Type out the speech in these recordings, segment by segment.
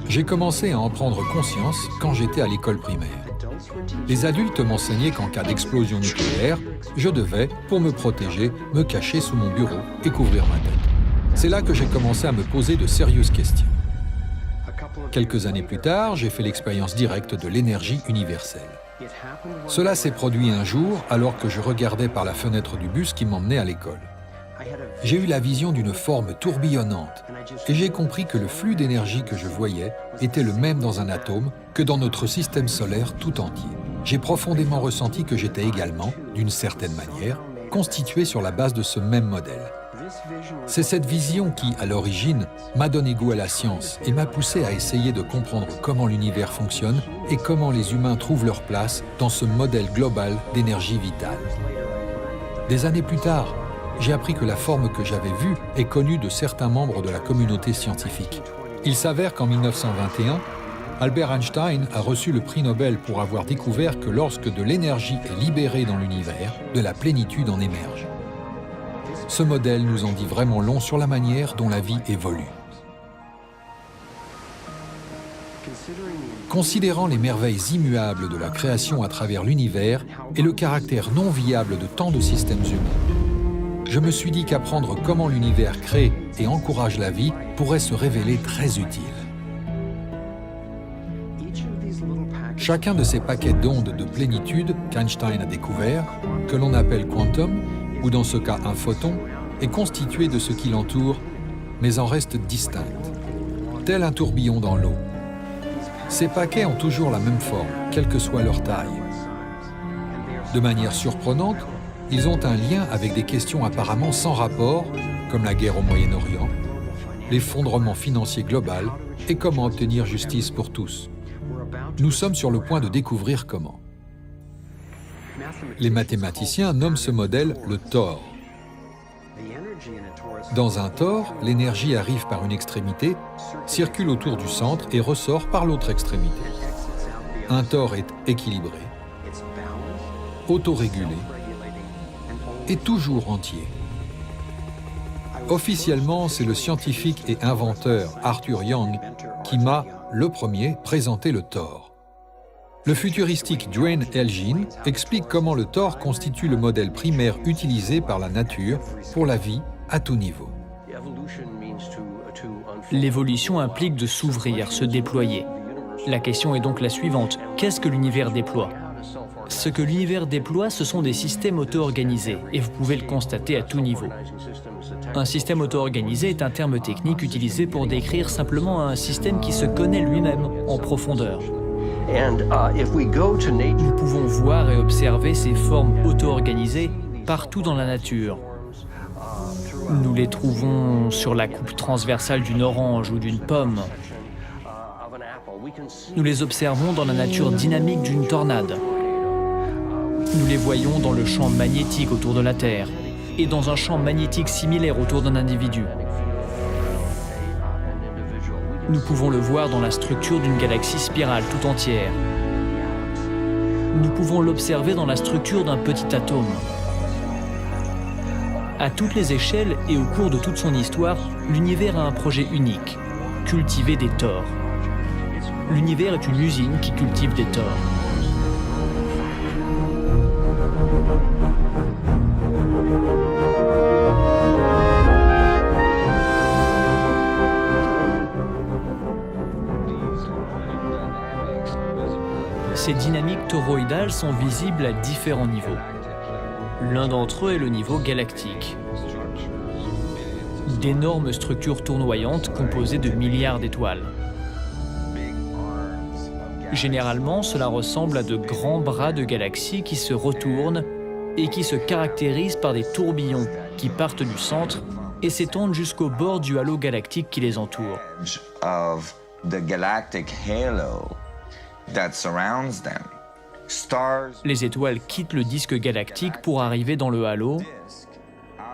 J'ai commencé à en prendre conscience quand j'étais à l'école primaire. Les adultes m'enseignaient qu'en cas d'explosion nucléaire, je devais, pour me protéger, me cacher sous mon bureau et couvrir ma tête. C'est là que j'ai commencé à me poser de sérieuses questions. Quelques années plus tard, j'ai fait l'expérience directe de l'énergie universelle. Cela s'est produit un jour alors que je regardais par la fenêtre du bus qui m'emmenait à l'école. J'ai eu la vision d'une forme tourbillonnante et j'ai compris que le flux d'énergie que je voyais était le même dans un atome que dans notre système solaire tout entier. J'ai profondément ressenti que j'étais également, d'une certaine manière, constitué sur la base de ce même modèle. C'est cette vision qui, à l'origine, m'a donné goût à la science et m'a poussé à essayer de comprendre comment l'univers fonctionne et comment les humains trouvent leur place dans ce modèle global d'énergie vitale. Des années plus tard, j'ai appris que la forme que j'avais vue est connue de certains membres de la communauté scientifique. Il s'avère qu'en 1921, Albert Einstein a reçu le prix Nobel pour avoir découvert que lorsque de l'énergie est libérée dans l'univers, de la plénitude en émerge. Ce modèle nous en dit vraiment long sur la manière dont la vie évolue. Considérant les merveilles immuables de la création à travers l'univers et le caractère non viable de tant de systèmes humains, je me suis dit qu'apprendre comment l'univers crée et encourage la vie pourrait se révéler très utile. Chacun de ces paquets d'ondes de plénitude qu'Einstein a découvert, que l'on appelle quantum, ou dans ce cas un photon, est constitué de ce qui l'entoure, mais en reste distinct, tel un tourbillon dans l'eau. Ces paquets ont toujours la même forme, quelle que soit leur taille. De manière surprenante, ils ont un lien avec des questions apparemment sans rapport, comme la guerre au Moyen-Orient, l'effondrement financier global et comment obtenir justice pour tous. Nous sommes sur le point de découvrir comment. Les mathématiciens nomment ce modèle le tor. Dans un tor, l'énergie arrive par une extrémité, circule autour du centre et ressort par l'autre extrémité. Un tor est équilibré, autorégulé et toujours entier. Officiellement, c'est le scientifique et inventeur Arthur Young qui m'a, le premier, présenté le tor. Le futuristique Duane Elgin explique comment le tor constitue le modèle primaire utilisé par la nature pour la vie à tout niveau. L'évolution implique de s'ouvrir, se déployer. La question est donc la suivante. Qu'est-ce que l'univers déploie ? Ce que l'univers déploie, ce sont des systèmes auto-organisés, et vous pouvez le constater à tout niveau. Un système auto-organisé est un terme technique utilisé pour décrire simplement un système qui se connaît lui-même en profondeur. Nous pouvons voir et observer ces formes auto-organisées partout dans la nature. Nous les trouvons sur la coupe transversale d'une orange ou d'une pomme. Nous les observons dans la nature dynamique d'une tornade. Nous les voyons dans le champ magnétique autour de la Terre et dans un champ magnétique similaire autour d'un individu. Nous pouvons le voir dans la structure d'une galaxie spirale tout entière. Nous pouvons l'observer dans la structure d'un petit atome. À toutes les échelles et au cours de toute son histoire, l'univers a un projet unique, cultiver des tors. L'univers est une usine qui cultive des tors. Ces dynamiques toroïdales sont visibles à différents niveaux. L'un d'entre eux est le niveau galactique. D'énormes structures tournoyantes composées de milliards d'étoiles. Généralement, cela ressemble à de grands bras de galaxies qui se retournent et qui se caractérisent par des tourbillons qui partent du centre et s'étendent jusqu'au bord du halo galactique qui les entoure. Les étoiles quittent le disque galactique pour arriver dans le halo,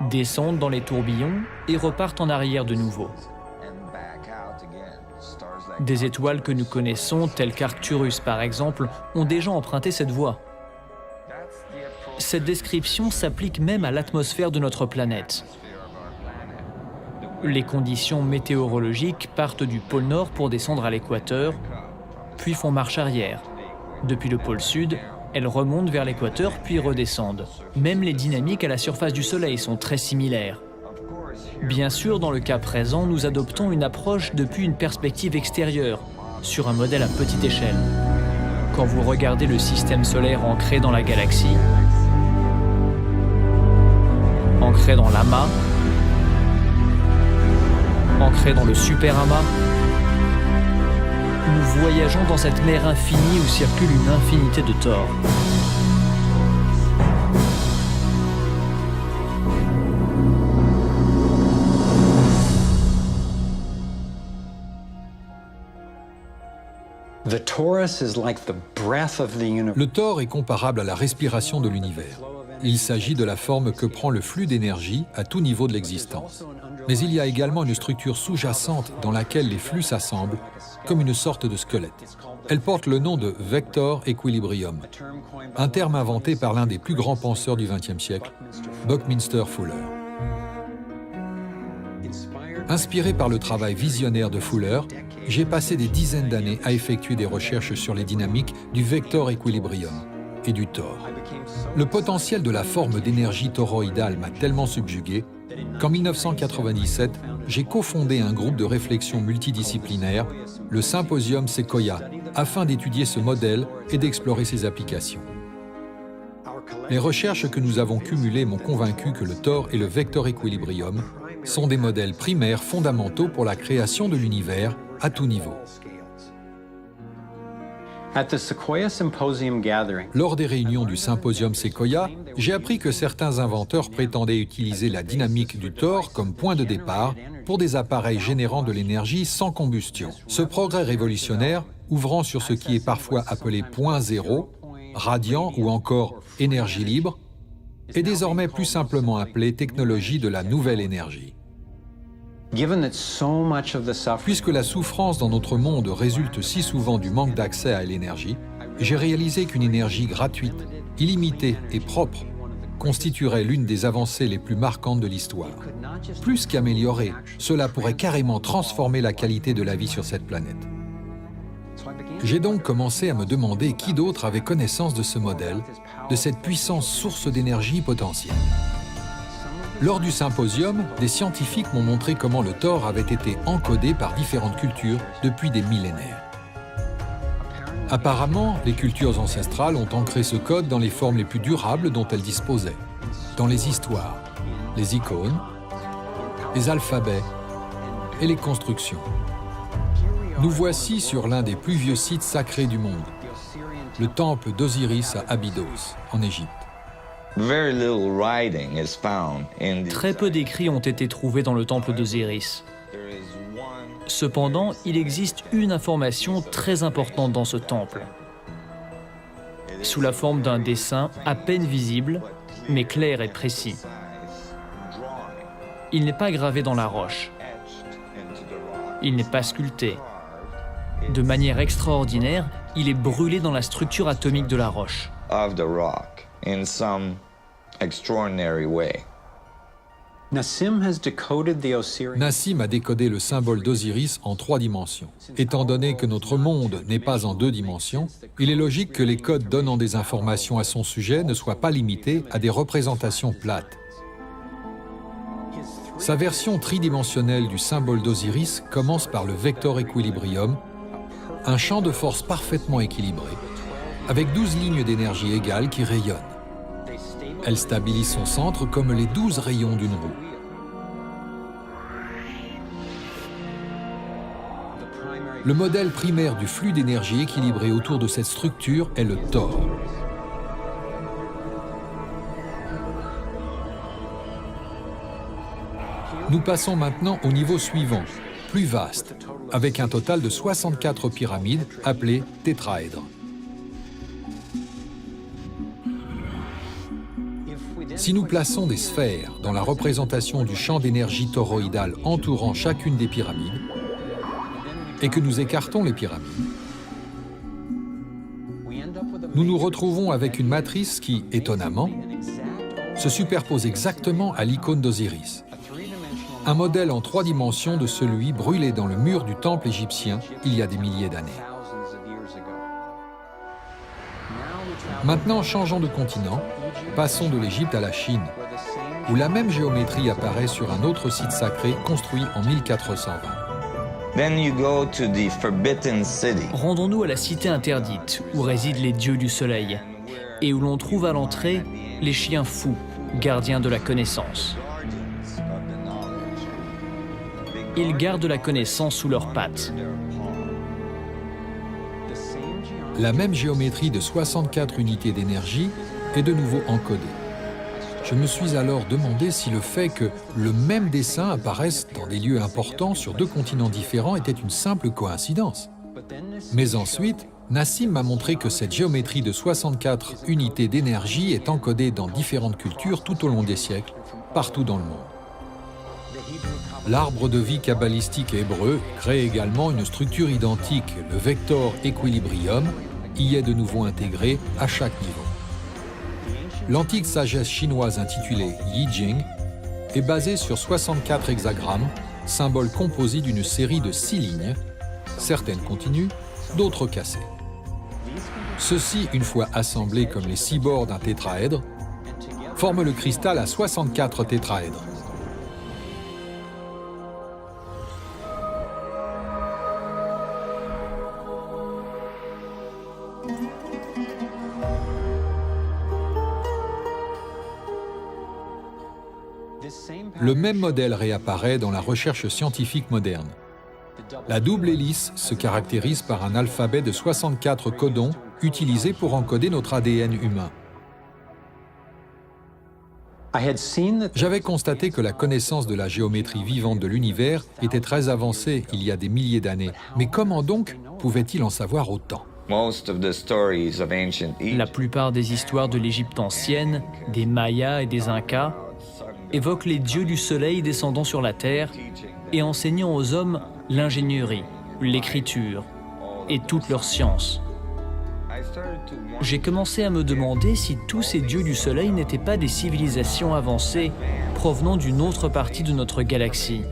descendent dans les tourbillons et repartent en arrière de nouveau. Des étoiles que nous connaissons, telles qu'Arcturus par exemple, ont déjà emprunté cette voie. Cette description s'applique même à l'atmosphère de notre planète. Les conditions météorologiques partent du pôle Nord pour descendre à l'équateur, puis font marche arrière. Depuis le pôle Sud, elles remontent vers l'équateur puis redescendent. Même les dynamiques à la surface du Soleil sont très similaires. Bien sûr, dans le cas présent, nous adoptons une approche depuis une perspective extérieure, sur un modèle à petite échelle. Quand vous regardez le système solaire ancré dans la galaxie, ancré dans l'amas, ancré dans le superamas, nous voyageons dans cette mer infinie où circule une infinité de tores. Le Thor est comparable à la respiration de l'univers. Il s'agit de la forme que prend le flux d'énergie à tout niveau de l'existence. Mais il y a également une structure sous-jacente dans laquelle les flux s'assemblent, comme une sorte de squelette. Elle porte le nom de Vector Equilibrium, un terme inventé par l'un des plus grands penseurs du XXe siècle, Buckminster Fuller. Inspiré par le travail visionnaire de Fuller, j'ai passé des dizaines d'années à effectuer des recherches sur les dynamiques du Vector Equilibrium et du Thor. Le potentiel de la forme d'énergie toroïdale m'a tellement subjugué qu'en 1997, j'ai cofondé un groupe de réflexion multidisciplinaire, le Symposium Sequoia, afin d'étudier ce modèle et d'explorer ses applications. Les recherches que nous avons cumulées m'ont convaincu que le Thor et le Vector Equilibrium sont des modèles primaires fondamentaux pour la création de l'univers à tout niveau. Lors des réunions du Symposium Sequoia, j'ai appris que certains inventeurs prétendaient utiliser la dynamique du Thor comme point de départ pour des appareils générant de l'énergie sans combustion. Ce progrès révolutionnaire, ouvrant sur ce qui est parfois appelé point zéro, radiant ou encore énergie libre, est désormais plus simplement appelé technologie de la nouvelle énergie. Puisque la souffrance dans notre monde résulte si souvent du manque d'accès à l'énergie, j'ai réalisé qu'une énergie gratuite, illimitée et propre constituerait l'une des avancées les plus marquantes de l'histoire. Plus qu'améliorer, cela pourrait carrément transformer la qualité de la vie sur cette planète. J'ai donc commencé à me demander qui d'autre avait connaissance de ce modèle, de cette puissante source d'énergie potentielle. Lors du symposium, des scientifiques m'ont montré comment le Thor avait été encodé par différentes cultures depuis des millénaires. Apparemment, les cultures ancestrales ont ancré ce code dans les formes les plus durables dont elles disposaient, dans les histoires, les icônes, les alphabets et les constructions. Nous voici sur l'un des plus vieux sites sacrés du monde, le temple d'Osiris à Abydos, en Égypte. Très peu d'écrits ont été trouvés dans le temple d'Osiris. Cependant, il existe une information très importante dans ce temple. Sous la forme d'un dessin à peine visible, mais clair et précis. Il n'est pas gravé dans la roche. Il n'est pas sculpté. De manière extraordinaire, il est brûlé dans la structure atomique de la roche. Nassim a décodé le symbole d'Osiris en 3 dimensions. Étant donné que notre monde n'est pas en 2 dimensions, il est logique que les codes donnant des informations à son sujet ne soient pas limités à des représentations plates. Sa version tridimensionnelle du symbole d'Osiris commence par le Vector Equilibrium, un champ de force parfaitement équilibré, avec 12 lignes d'énergie égales qui rayonnent. Elle stabilise son centre comme les 12 rayons d'une roue. Le modèle primaire du flux d'énergie équilibré autour de cette structure est le Thor. Nous passons maintenant au niveau suivant, plus vaste, avec un total de 64 pyramides appelées tétraèdres. Si nous plaçons des sphères dans la représentation du champ d'énergie toroïdale entourant chacune des pyramides, et que nous écartons les pyramides, nous nous retrouvons avec une matrice qui, étonnamment, se superpose exactement à l'icône d'Osiris, un modèle en 3 dimensions de celui brûlé dans le mur du temple égyptien il y a des milliers d'années. Maintenant, changeons de continent, passons de l'Égypte à la Chine, où la même géométrie apparaît sur un autre site sacré construit en 1420. Rendons-nous à la cité interdite, où résident les dieux du soleil, et où l'on trouve à l'entrée les chiens fous, gardiens de la connaissance. Ils gardent la connaissance sous leurs pattes. La même géométrie de 64 unités d'énergie est de nouveau encodée. Je me suis alors demandé si le fait que le même dessin apparaisse dans des lieux importants sur 2 continents différents était une simple coïncidence. Mais ensuite, Nassim m'a montré que cette géométrie de 64 unités d'énergie est encodée dans différentes cultures tout au long des siècles, partout dans le monde. L'arbre de vie kabbalistique hébreu crée également une structure identique, le vector équilibrium, y est de nouveau intégré à chaque niveau. L'antique sagesse chinoise intitulée Yi Jing est basée sur 64 hexagrammes, symboles composés d'une série de 6 lignes, certaines continues, d'autres cassées. Ceux-ci, une fois assemblés comme les 6 bords d'un tétraèdre, forment le cristal à 64 tétraèdres. Le même modèle réapparaît dans la recherche scientifique moderne. La double hélice se caractérise par un alphabet de 64 codons utilisés pour encoder notre ADN humain. J'avais constaté que la connaissance de la géométrie vivante de l'univers était très avancée il y a des milliers d'années. Mais comment donc pouvait-il en savoir autant ? La plupart des histoires de l'Égypte ancienne, des Mayas et des Incas évoquent les dieux du soleil descendant sur la terre et enseignant aux hommes l'ingénierie, l'écriture et toutes leurs sciences. J'ai commencé à me demander si tous ces dieux du soleil n'étaient pas des civilisations avancées provenant d'une autre partie de notre galaxie